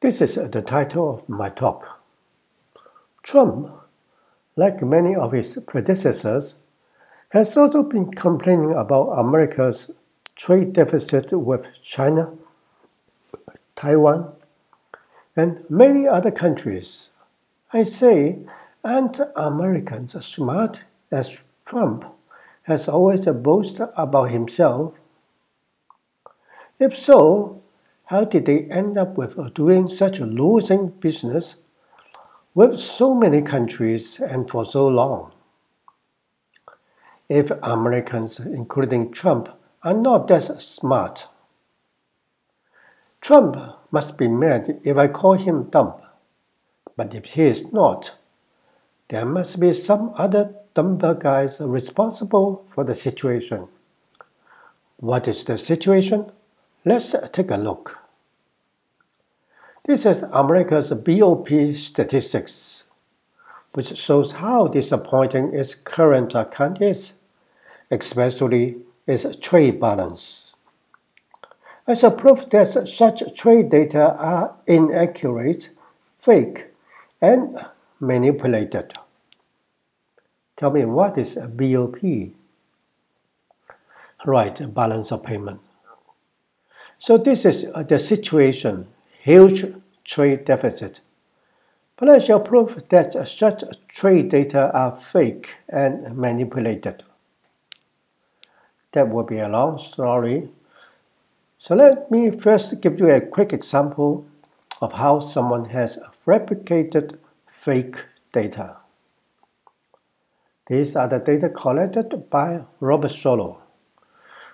This is the title of my talk. Trump, like many of his predecessors, has also been complaining about America's trade deficit with China, Taiwan, and many other countries. I say, aren't Americans as smart as Trump has always boasted about himself? If so, how did they end up with doing such a losing business with so many countries and for so long? If Americans, including Trump, are not that smart, Trump must be mad if I call him dumb. But if he is not, there must be some other dumber guys responsible for the situation. What is the situation? Let's take a look. This is America's BOP statistics, which shows how disappointing its current account is, especially its trade balance. As a proof that such trade data are inaccurate, fake, and manipulated. Tell me, what is a BOP? Right, balance of payment. So this is the situation, huge trade deficit. But I shall prove that such trade data are fake and manipulated. That will be a long story. So let me first give you a quick example of how someone has replicated fake data. These are the data collected by Robert Solow,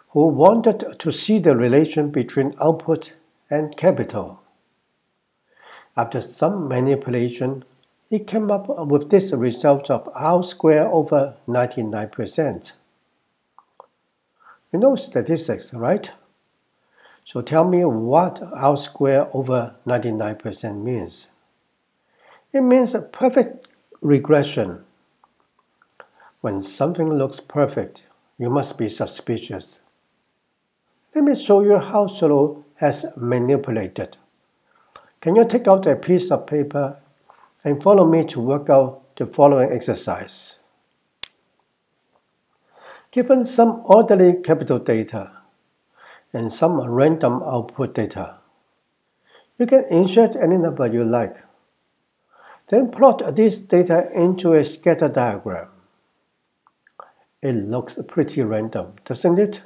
who wanted to see the relation between output and capital. After some manipulation, he came up with this result of R squared over 99%. You know statistics, right? So tell me what R squared over 99% means. It means a perfect regression. When something looks perfect, you must be suspicious. Let me show you how Solow has manipulated. Can you take out a piece of paper and follow me to work out the following exercise? Given some orderly capital data and some random output data, you can insert any number you like. Then plot this data into a scatter diagram. It looks pretty random, doesn't it?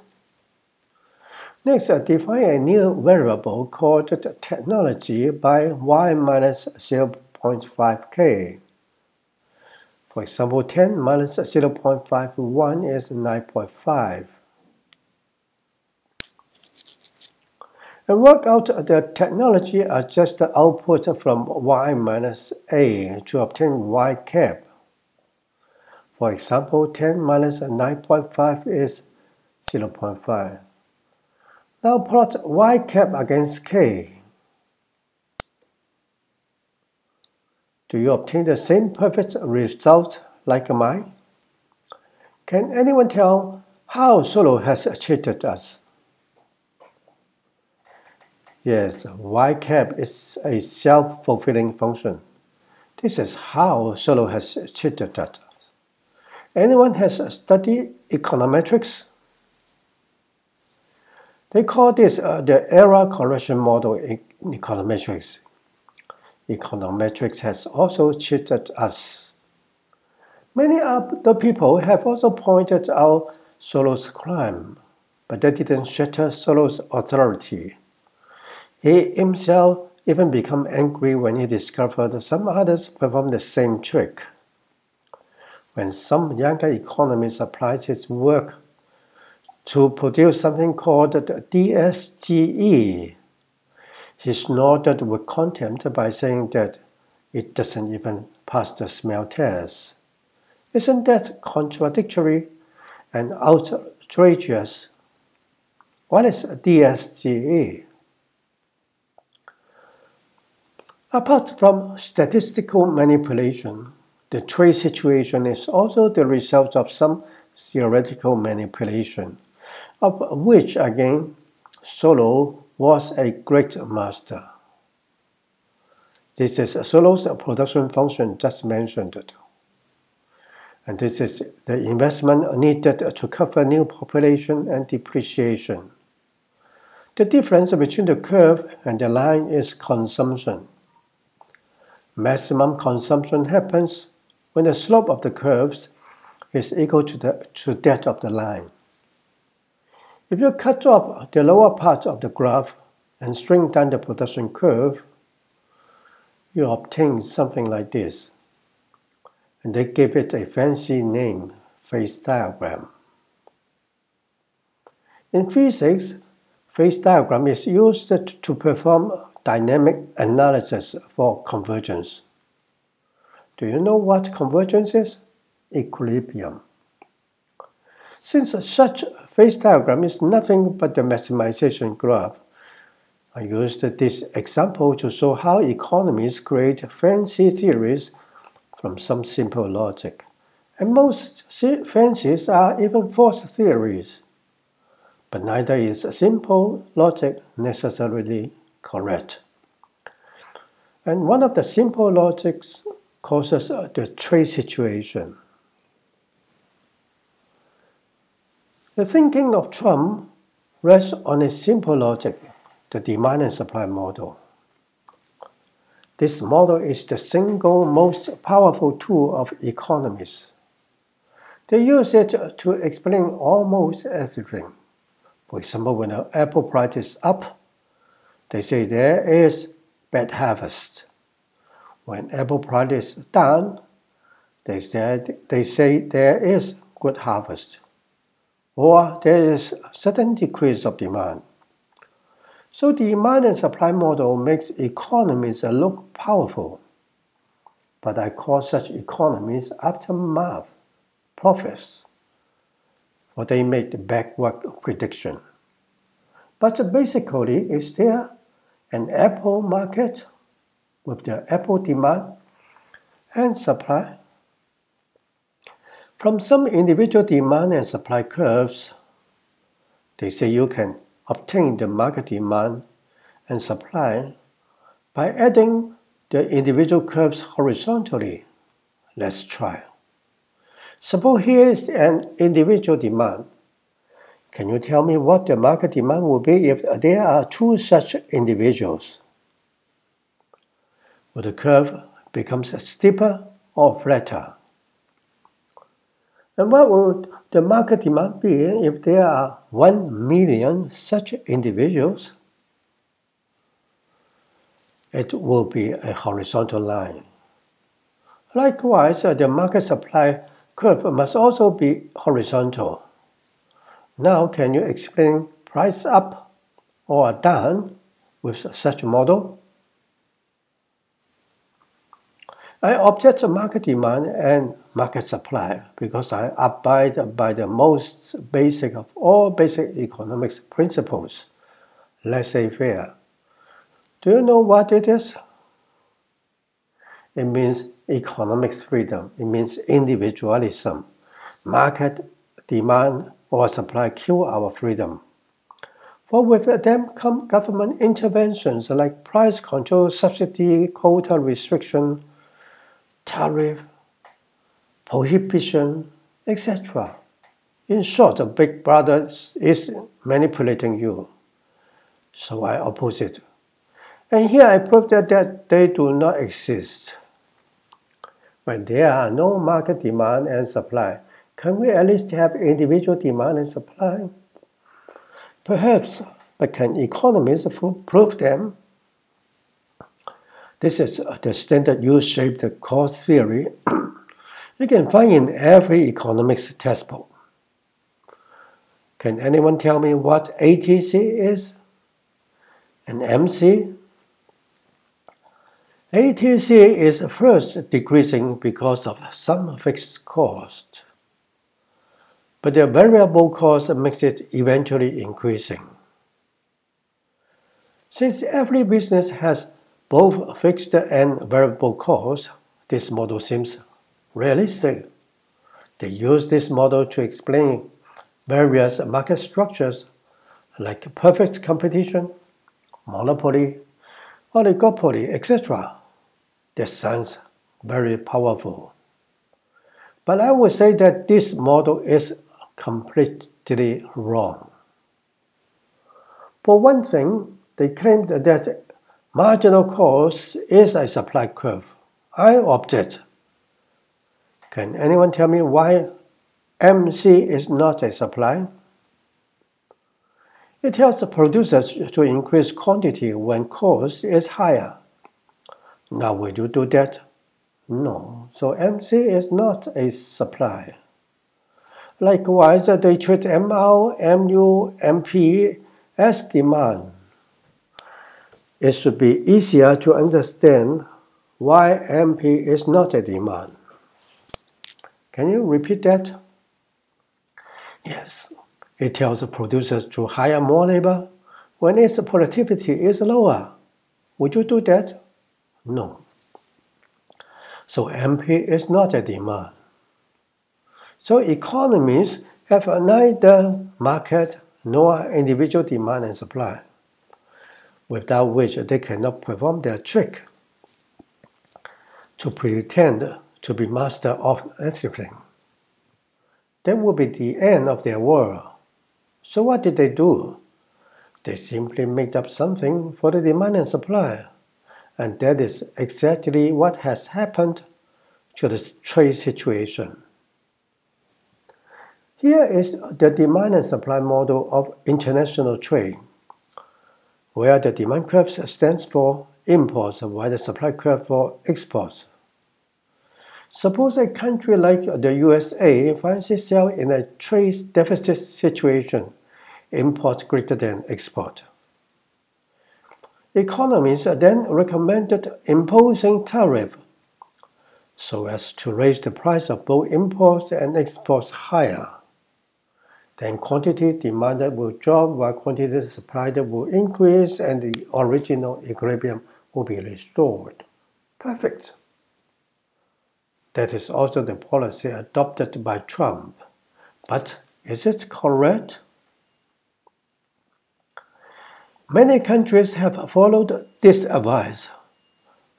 Next, define a new variable called technology by y minus 0.5k. For example, 10 minus 0.51 is 9.5. And work out the technology adjust the output from y minus a to obtain y cap. For example, 10 minus 9.5 is 0.5. Now plot y cap against k. Do you obtain the same perfect result like mine? Can anyone tell how Solow has cheated us? Yes, y cap is a self-fulfilling function. This is how Solow has cheated us. Anyone has studied econometrics? They call this the error correction model in econometrics. Econometrics has also cheated us. Many other people have also pointed out Solow's crime, but that didn't shatter Solow's authority. He himself even became angry when he discovered some others performed the same trick. When some younger economist applied his work to produce something called the DSGE, he snorted with contempt by saying that it doesn't even pass the smell test. Isn't that contradictory and outrageous? What is DSGE? Apart from statistical manipulation, the trade situation is also the result of some theoretical manipulation, of which, again, Solow was a great master. This is Solo's production function just mentioned. And this is the investment needed to cover new population and depreciation. The difference between the curve and the line is consumption. Maximum consumption happens when the slope of the curves is equal to that of the line. If you cut off the lower part of the graph and shrink down the production curve, you obtain something like this. And they give it a fancy name, phase diagram. In physics, phase diagram is used to perform dynamic analysis for convergence. Do you know what convergence is? Equilibrium. Since such phase diagram is nothing but the maximization graph, I used this example to show how economists create fancy theories from some simple logic. And most fancies are even false theories. But neither is simple logic necessarily correct. And one of the simple logics causes the trade situation. The thinking of Trump rests on a simple logic, the demand and supply model. This model is the single most powerful tool of economists. They use it to explain almost everything. For example, when the apple price is up, they say there is bad harvest. When apple price is down, they say there is good harvest. Or there is sudden decrease of demand. So the demand and supply model makes economies look powerful. But I call such economies aftermath prophets, for they make the backward prediction. But basically, is there an apple market with the apple demand and supply? From some individual demand and supply curves, they say you can obtain the market demand and supply by adding the individual curves horizontally. Let's try. Suppose here is an individual demand. Can you tell me what the market demand will be if there are two such individuals? Will the curve become steeper or flatter? And what would the market demand be if there are 1 million such individuals? It will be a horizontal line. Likewise, the market supply curve must also be horizontal. Now, can you explain price up or down with such a model? I object to market demand and market supply because I abide by the most basic of all basic economics principles, laissez faire. Do you know what it is? It means economics freedom. It means individualism. Market demand or supply kill our freedom. For with them come government interventions like price control, subsidy, quota restriction, tariff, prohibition, etc. In short, the big brother is manipulating you. So I oppose it. And here I prove that they do not exist. When there are no market demand and supply, can we at least have individual demand and supply? Perhaps, but can economists prove them? This is the standard U-shaped cost theory you can find in every economics textbook. Can anyone tell me what ATC is? And MC? ATC is first decreasing because of some fixed cost, but the variable cost makes it eventually increasing. Since every business has both fixed and variable costs, this model seems realistic. They use this model to explain various market structures like perfect competition, monopoly, oligopoly, etc. That sounds very powerful. But I would say that this model is completely wrong. For one thing, they claim that marginal cost is a supply curve. I object. Can anyone tell me why MC is not a supply? It tells the producers to increase quantity when cost is higher. Now, will you do that? No. So MC is not a supply. Likewise, they treat MR, MU, MP as demand. It should be easier to understand why MP is not a demand. Can you repeat that? Yes. It tells the producers to hire more labor when its productivity is lower. Would you do that? No. So MP is not a demand. So economies have neither market nor individual demand and supply, without which they cannot perform their trick to pretend to be master of everything. That would be the end of their world. So what did they do? They simply made up something for the demand and supply. And that is exactly what has happened to the trade situation. Here is the demand and supply model of international trade, where the demand curve stands for imports while the supply curve for exports. Suppose a country like the USA finds itself in a trade deficit situation, import greater than export. Economists then recommended imposing tariff so as to raise the price of both imports and exports higher. Then quantity demanded will drop while quantity supplied will increase and the original equilibrium will be restored. Perfect. That is also the policy adopted by Trump. But is it correct? Many countries have followed this advice,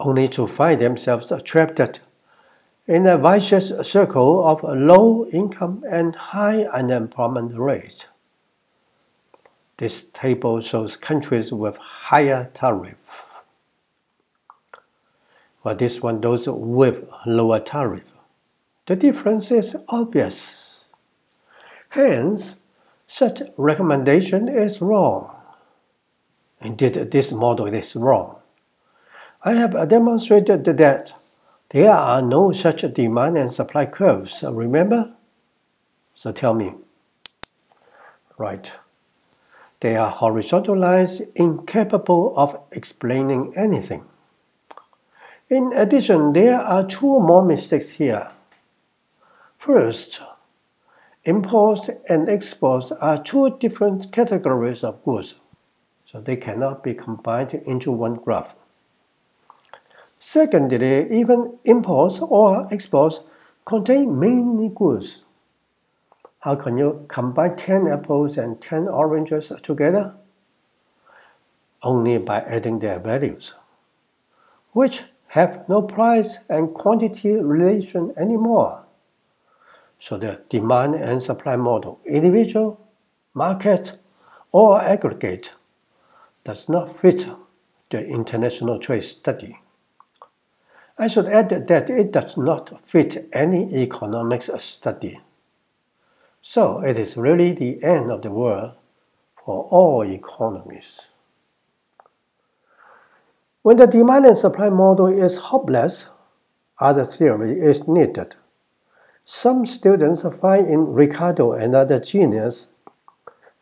only to find themselves trapped in a vicious circle of low income and high unemployment rate. This table shows countries with higher tariff, while this one those with lower tariff. The difference is obvious. Hence, such recommendation is wrong. Indeed, this model is wrong. I have demonstrated that there are no such demand and supply curves, remember? So tell me. Right. They are horizontal lines incapable of explaining anything. In addition, there are two more mistakes here. First, imports and exports are two different categories of goods, so they cannot be combined into one graph. Secondly, even imports or exports contain many goods. How can you combine 10 apples and 10 oranges together? Only by adding their values, which have no price and quantity relation anymore. So the demand and supply model, individual, market, or aggregate, does not fit the international trade study. I should add that it does not fit any economics study. So it is really the end of the world for all economies. When the demand and supply model is hopeless, other theory is needed. Some students find in Ricardo another genius,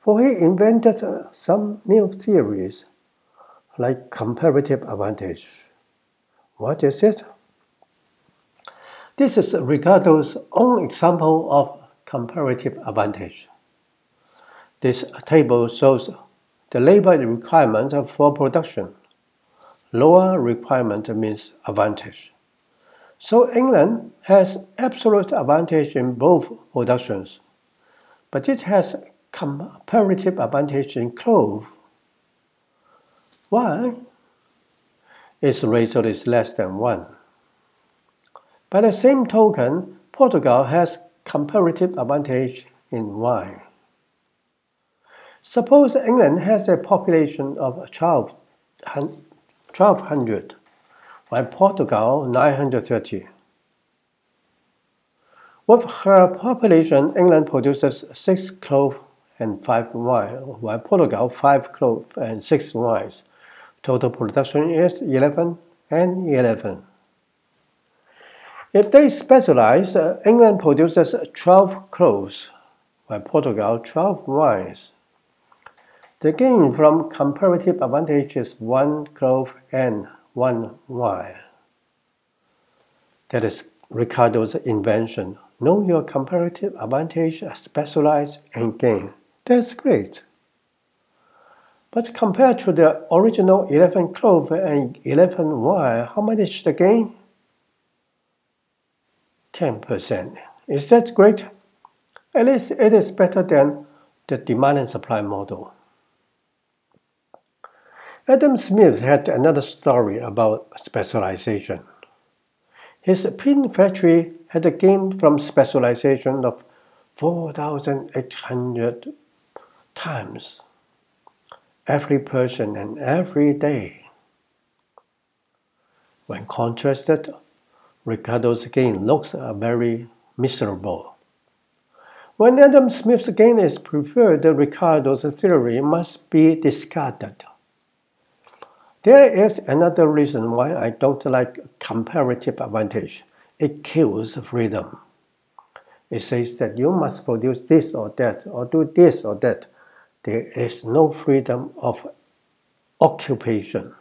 for he invented some new theories, like comparative advantage. What is it? This is Ricardo's own example of comparative advantage. This table shows the labor requirement for production. Lower requirement means advantage. So England has absolute advantage in both productions, but it has comparative advantage in clothes. Why? Its ratio is less than 1. By the same token, Portugal has comparative advantage in wine. Suppose England has a population of 1,200, while Portugal 930. With her population, England produces 6 cloves and 5 wine, while Portugal 5 cloves and 6 wines. Total production is 11 and 11. If they specialize, England produces 12 cloves, while Portugal 12 wines. The gain from comparative advantage is 1 clove and 1 wine. That is Ricardo's invention. Know your comparative advantage, specialize, and gain. That's great. But compared to the original 11 clove and 11 wine, how much is the gain? 10%. Is that great? At least it is better than the demand and supply model. Adam Smith had another story about specialization. His pin factory had a gain from specialization of 4,800 times, every person and every day. When contrasted, Ricardo's gain looks very miserable. When Adam Smith's gain is preferred, Ricardo's theory must be discarded. There is another reason why I don't like comparative advantage. It kills freedom. It says that you must produce this or that, or do this or that. There is no freedom of occupation.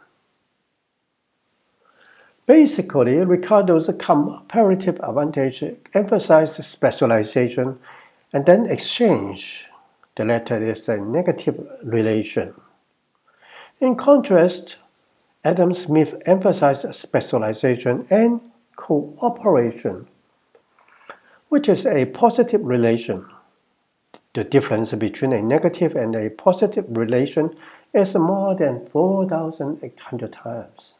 Basically, Ricardo's comparative advantage emphasizes specialization and then exchange. The latter is a negative relation. In contrast, Adam Smith emphasized specialization and cooperation, which is a positive relation. The difference between a negative and a positive relation is more than 4,800 times.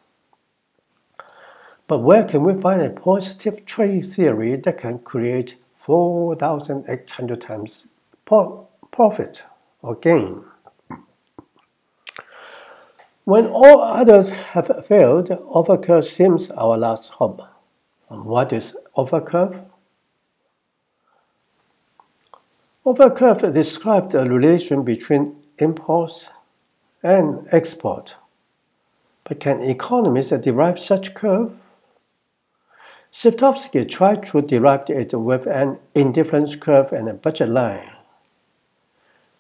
But where can we find a positive trade theory that can create 4,800 times profit or gain? When all others have failed, overcurve seems our last hope. And what is overcurve? Overcurve describes the relation between imports and export. But can economists derive such curve? Scitovsky tried to derive it with an indifference curve and a budget line.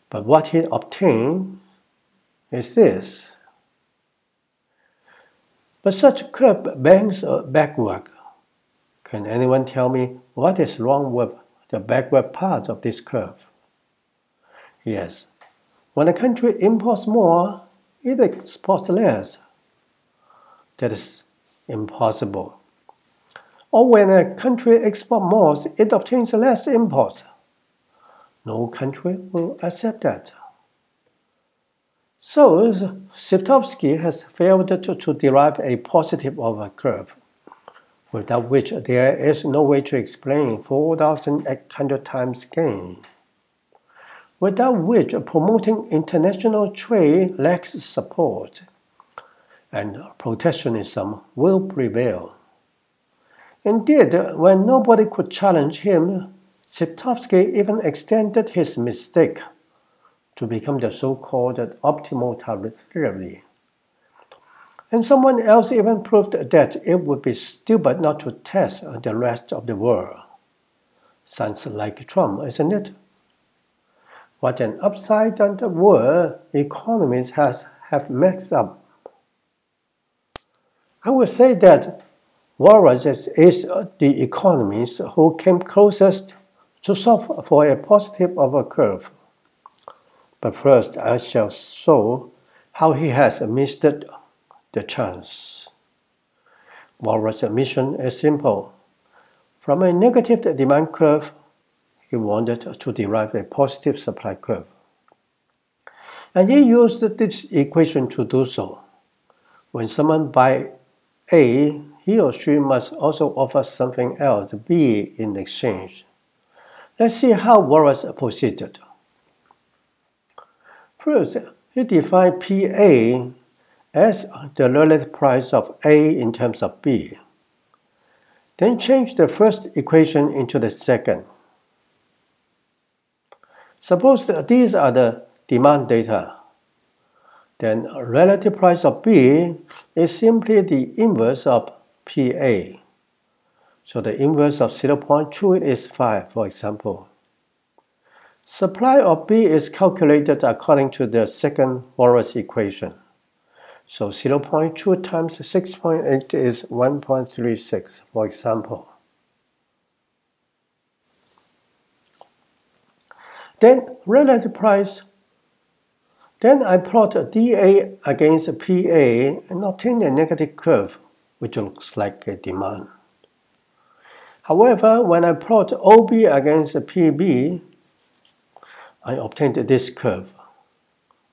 But what he obtained is this. But such curve bends backward. Can anyone tell me what is wrong with the backward part of this curve? Yes, when a country imports more, it exports less. That is impossible. Or when a country exports more, it obtains less imports. No country will accept that. So, Scitovsky has failed to derive a positive overcurve, without which there is no way to explain 4,800 times gain, without which promoting international trade lacks support, and protectionism will prevail. Indeed, when nobody could challenge him, Scitovsky even extended his mistake to become the so-called optimal tariff theory. And someone else even proved that it would be stupid not to test the rest of the world. Sounds like Trump, isn't it? What an upside-down world economists have mixed up. I would say that Walras is the economist who came closest to solve for a positive overcurve. But first, I shall show how he has missed the chance. Walras' mission is simple. From a negative demand curve, he wanted to derive a positive supply curve. And he used this equation to do so. When someone buys A, he or she must also offer something else, B, in exchange. Let's see how Walras proceeded. First, he defined PA as the relative price of A in terms of B. Then change the first equation into the second. Suppose that these are the demand data. Then relative price of B is simply the inverse of PA. So the inverse of 0.2 is 5, for example. Supply of B is calculated according to the second Walras equation. So 0.2 times 6.8 is 1.36, for example. Then relative price. Then I plot DA against PA and obtain a negative curve, which looks like a demand. However, when I plot OB against PB, I obtained this curve,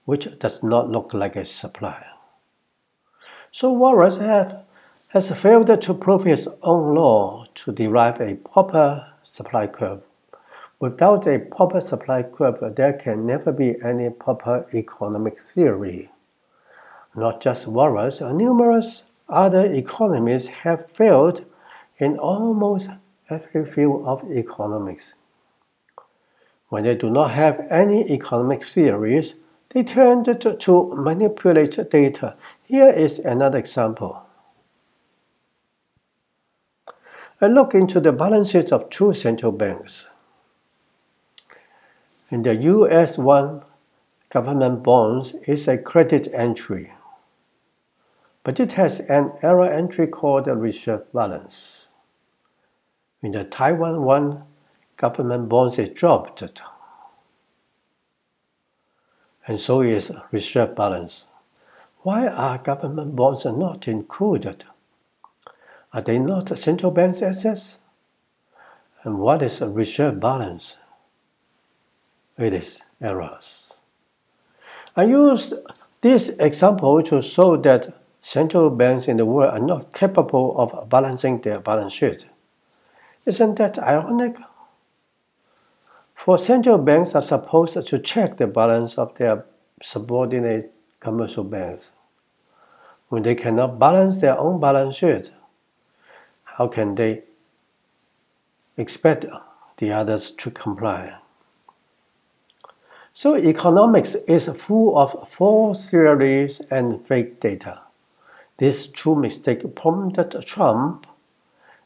which does not look like a supply. So Walras has failed to prove his own law to derive a proper supply curve. Without a proper supply curve, there can never be any proper economic theory. Not just Walras, numerous other economists have failed in almost every field of economics. When they do not have any economic theories, they turn to manipulate data. Here is another example. A look into the balance sheets of two central banks. In the US 1, government bonds is a credit entry, but it has an error entry called the reserve balance. In the Taiwan 1, government bonds is dropped, and so is reserve balance. Why are government bonds not included? Are they not central bank's assets? And what is a reserve balance? It is errors. I used this example to show that central banks in the world are not capable of balancing their balance sheet. Isn't that ironic? For central banks are supposed to check the balance of their subordinate commercial banks. When they cannot balance their own balance sheet, how can they expect the others to comply? So economics is full of false theories and fake data. This true mistake prompted Trump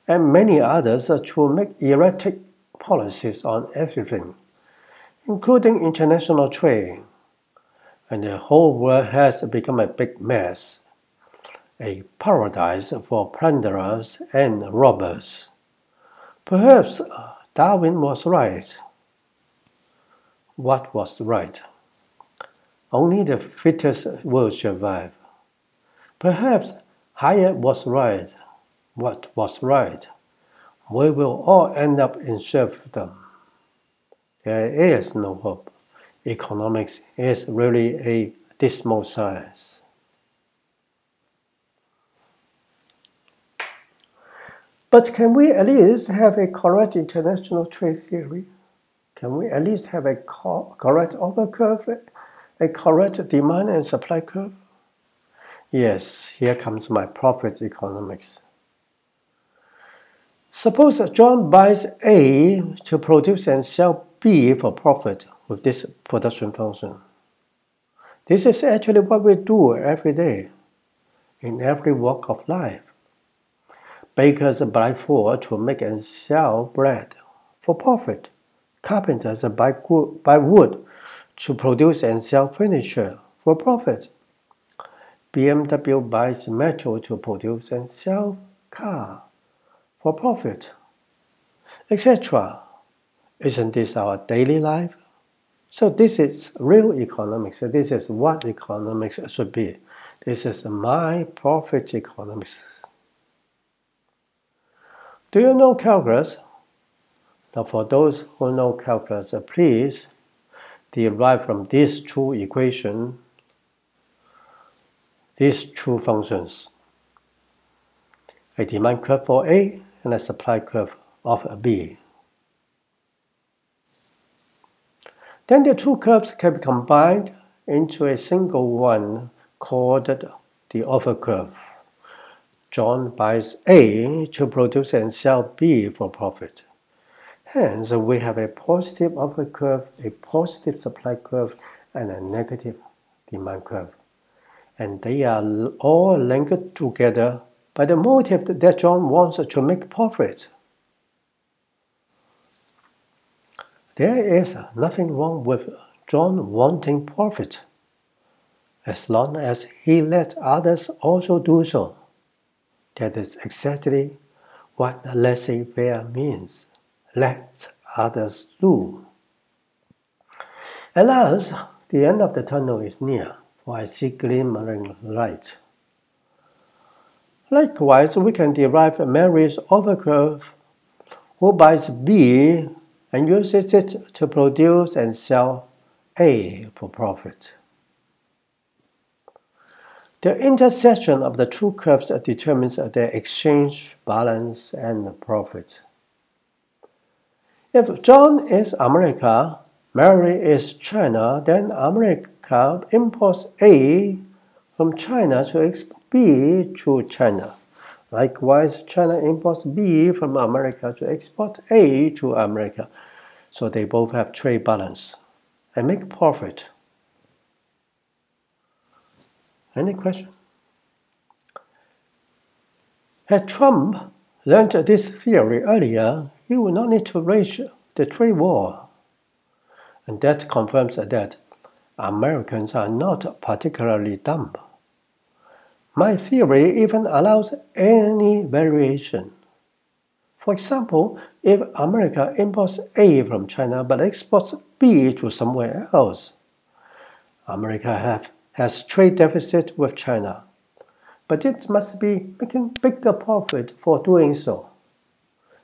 and many others to make erratic policies on everything, including international trade. And the whole world has become a big mess, a paradise for plunderers and robbers. Perhaps Darwin was right. What was right? Only the fittest will survive. Perhaps Hayek was right. What was right? We will all end up in serfdom. There is no hope. Economics is really a dismal science. But can we at least have a correct international trade theory? Can we at least have a correct order curve, a correct demand and supply curve? Yes, here comes my profit economics. Suppose John buys A to produce and sell B for profit with this production function. This is actually what we do every day, in every walk of life. Bakers buy flour to make and sell bread for profit. Carpenters buy wood to produce and sell furniture for profit. BMW buys metal to produce and sell car for profit, etc. Isn't this our daily life? So this is real economics. This is what economics should be. This is my profit economics. Do you know calculus? Now for those who know calculus, please derive from these two equations, these two functions. a demand curve for A and a supply curve of B. Then the two curves can be combined into a single one called the offer curve. John buys A to produce and sell B for profit. Hence, we have a positive offer curve, a positive supply curve, and a negative demand curve. And they are all linked together by the motive that John wants to make profit. There is nothing wrong with John wanting profit, as long as he lets others also do so. That is exactly what laissez faire means. Let others do. At last, the end of the tunnel is near, for I see glimmering light. Likewise, we can derive Mary's offer curve, who buys B and uses it to produce and sell A for profit. The intersection of the two curves determines their exchange, balance, and profit. If John is America, Mary is China, then America imports A from China to export B to China. Likewise, China imports B from America to export A to America. So they both have trade balance and make profit. Any question? Had Trump learned this theory earlier, he would not need to wage the trade war. And that confirms that Americans are not particularly dumb. My theory even allows any variation. For example, if America imports A from China but exports B to somewhere else, America has trade deficit with China, but it must be making bigger profit for doing so,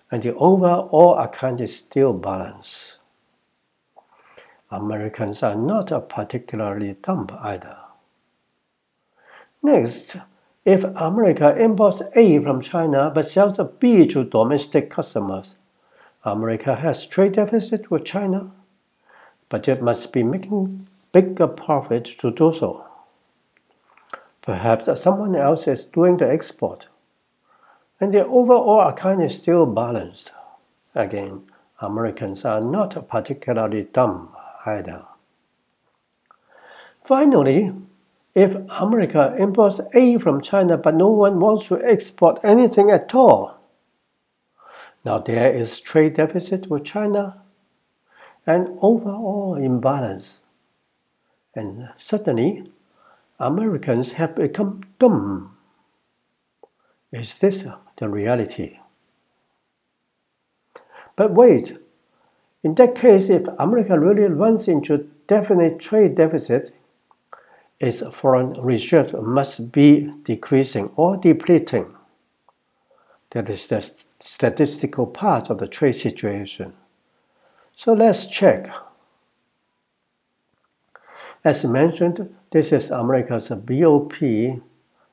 and the overall account is still balanced. Americans are not particularly dumb either. Next, if America imports A from China but sells B to domestic customers, America has trade deficit with China, but it must be making bigger profit to do so. Perhaps someone else is doing the export, and the overall account is still balanced. Again, Americans are not particularly dumb either. Finally, if America imports A from China but no one wants to export anything at all, now there is trade deficit with China and overall imbalance. And suddenly, Americans have become dumb. Is this the reality? But wait, in that case, if America really runs into definite trade deficit, its foreign reserves must be decreasing or depleting. That is the statistical part of the trade situation. So let's check. As mentioned, this is America's BOP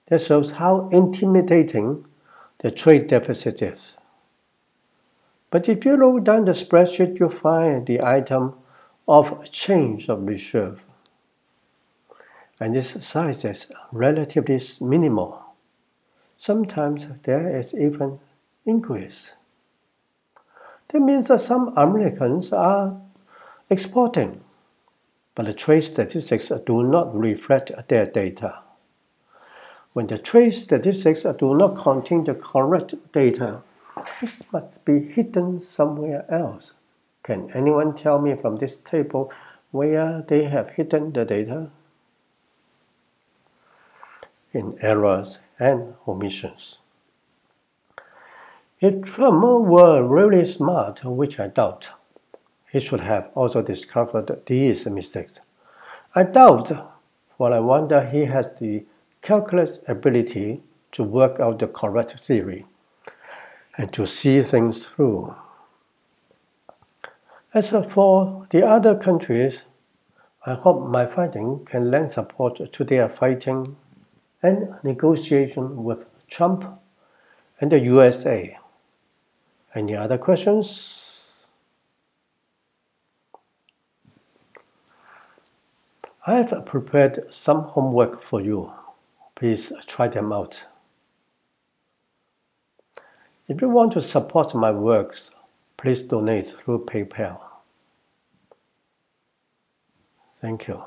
that shows how intimidating the trade deficit is. But if you roll down the spreadsheet, you find the item of change of reserve. And this size is relatively minimal. Sometimes there is even increase. That means that some Americans are exporting, but the trade statistics do not reflect their data. When the trade statistics do not contain the correct data, this must be hidden somewhere else. Can anyone tell me from this table where they have hidden the data? In errors and omissions. If Trump were really smart, which I doubt, he should have also discovered these mistakes. I doubt, for I wonder he has the calculus ability to work out the correct theory and to see things through. As for the other countries, I hope my finding can lend support to their fighting and negotiation with Trump and the USA. Any other questions? I have prepared some homework for you. Please try them out. If you want to support my works, please donate through PayPal. Thank you.